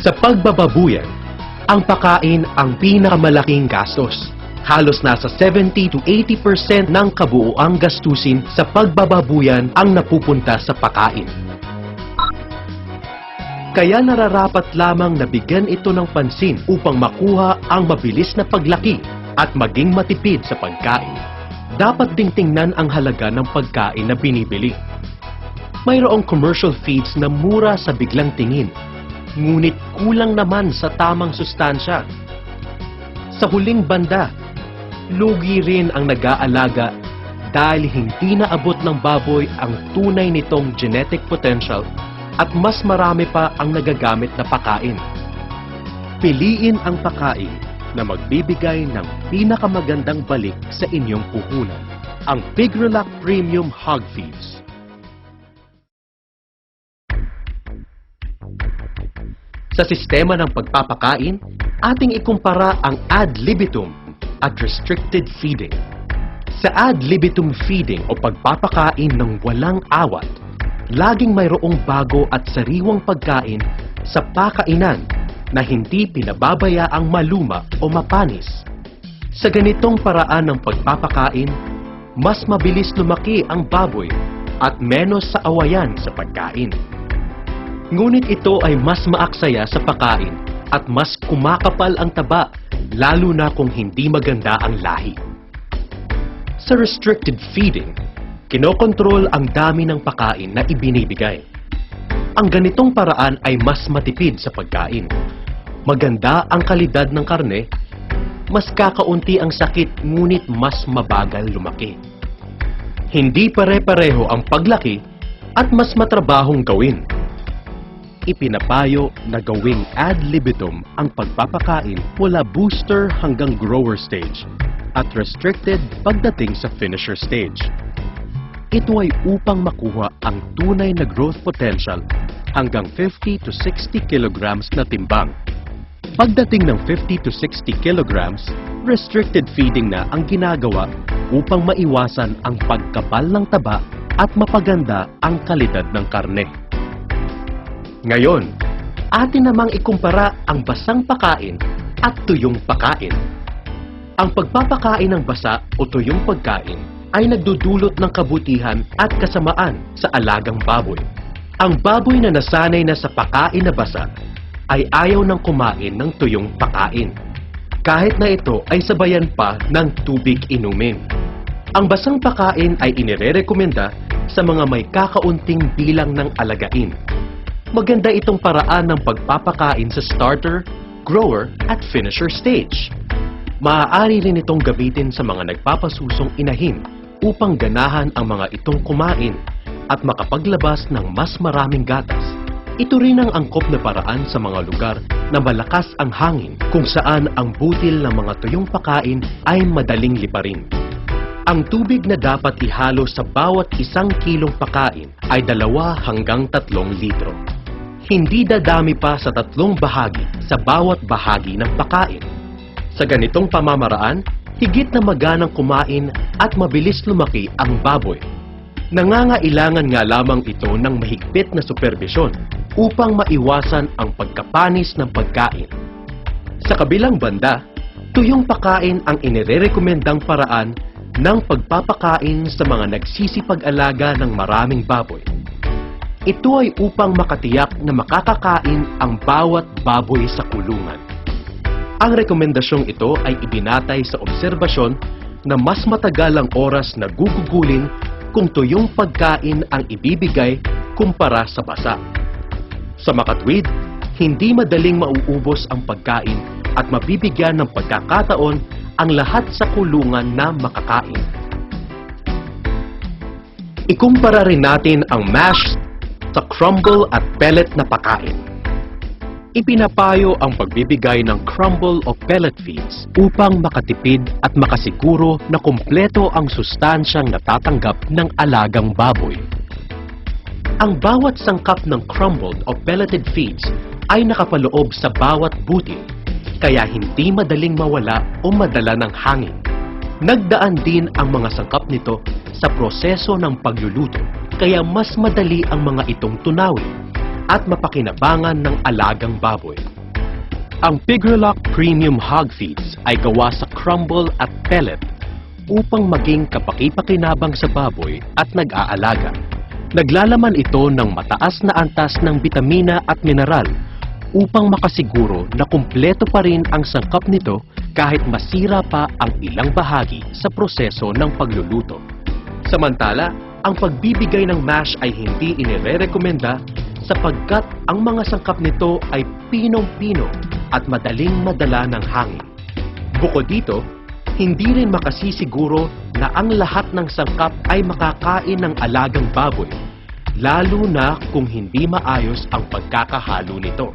Sa pagbababuyan, ang pagkain ang pinakamalaking gastos. Halos nasa 70 to 80% ng kabuuang gastusin sa pagbababuyan ang napupunta sa pagkain. Kaya nararapat lamang na bigyan ito ng pansin upang makuha ang mabilis na paglaki at maging matipid sa pagkain. Dapat ding tingnan ang halaga ng pagkain na binibili. Mayroong commercial feeds na mura sa biglang tingin, ngunit kulang naman sa tamang sustansya. Sa huling banda, lugi rin ang nag-aalaga dahil hindi naabot ng baboy ang tunay nitong genetic potential at mas marami pa ang nagagamit na pagkain. Piliin ang pagkain na magbibigay ng pinakamagandang balik sa inyong puhunan. Ang Pigrelac Premium Hog Feeds. Sa sistema ng pagpapakain, ating ikumpara ang ad libitum at restricted feeding. Sa ad libitum feeding o pagpapakain ng walang awat, laging mayroong bago at sariwang pagkain sa pakainan na hindi pinababayaang maluma o mapanis. Sa ganitong paraan ng pagpapakain, mas mabilis lumaki ang baboy at menos sa awayan sa pagkain. Ngunit ito ay mas maaksaya sa pagkain at mas kumakapal ang taba, lalo na kung hindi maganda ang lahi. Sa restricted feeding, kinokontrol ang dami ng pagkain na ibinibigay. Ang ganitong paraan ay mas matipid sa pagkain. Maganda ang kalidad ng karne, mas kakaunti ang sakit ngunit mas mabagal lumaki. Hindi pare-pareho ang paglaki at mas matrabahong gawin. Ipinapayo na gawing ad libitum ang pagpapakain mula booster hanggang grower stage at restricted pagdating sa finisher stage. Ito ay upang makuha ang tunay na growth potential hanggang 50 to 60 kilograms na timbang. Pagdating ng 50 to 60 kilograms, restricted feeding na ang ginagawa upang maiwasan ang pagkapal ng taba at mapaganda ang kalidad ng karne. Ngayon, atin namang ikumpara ang basang pagkain at tuyong pagkain. Ang pagpapakain ng basa o tuyong pagkain ay nagdudulot ng kabutihan at kasamaan sa alagang baboy. Ang baboy na nasanay na sa pagkain na basa ay ayaw nang kumain ng tuyong pagkain, kahit na ito ay sabayan pa ng tubig inumin. Ang basang pagkain ay inirerekomenda sa mga may kakaunting bilang ng alagain. Maganda itong paraan ng pagpapakain sa starter, grower at finisher stage. Maaari rin itong gamitin sa mga nagpapasusong inahin upang ganahan ang mga itong kumain at makapaglabas ng mas maraming gatas. Ito rin ang angkop na paraan sa mga lugar na malakas ang hangin kung saan ang butil ng mga tuyong pagkain ay madaling liparin. Ang tubig na dapat ihalo sa bawat 1 kilong pagkain ay 2 hanggang 3 litro. Hindi dadami pa sa 3 bahagi sa bawat bahagi ng pagkain. Sa ganitong pamamaraan, higit na maganang kumain at mabilis lumaki ang baboy. Nangangailangan nga lamang ito ng mahigpit na superbisyon upang maiwasan ang pagkapanis ng pagkain. Sa kabilang banda, tuyong pagkain ang inirerekomendang paraan ng pagpapakain sa mga nagsisipag-alaga ng maraming baboy. Ito ay upang makatiyak na makakakain ang bawat baboy sa kulungan. Ang rekomendasyong ito ay ibinatay sa obserbasyon na mas matagal ang oras na gugugulin kung tuyong pagkain ang ibibigay kumpara sa basa. Sa makatwid, hindi madaling mauubos ang pagkain at mabibigyan ng pagkakataon ang lahat sa kulungan na makakain. Ikumpara rin natin ang mash sa crumble at pellet na pagkain. Ipinapayo ang pagbibigay ng crumble o pellet feeds upang makatipid at makasiguro na kumpleto ang sustansyang natatanggap ng alagang baboy. Ang bawat sangkap ng crumbled o pelleted feeds ay nakapaloob sa bawat butil, kaya hindi madaling mawala o madala ng hangin. Nagdaan din ang mga sangkap nito sa proseso ng pagluluto, kaya mas madali ang mga itong tunawin at mapakinabangan ng alagang baboy. Ang Pigerlock Premium Hog Feeds ay gawa sa crumble at pellet upang maging kapaki-pakinabang sa baboy at nag-aalaga. Naglalaman ito ng mataas na antas ng bitamina at mineral upang makasiguro na kumpleto pa rin ang sangkap nito kahit masira pa ang ilang bahagi sa proseso ng pagluluto. Samantala, ang pagbibigay ng mash ay hindi inirerekomenda sapagkat ang mga sangkap nito ay pinong-pino at madaling madala ng hangin. Bukod dito, hindi rin makasisiguro na ang lahat ng sangkap ay makakain ng alagang baboy, lalo na kung hindi maayos ang pagkakahalo nito.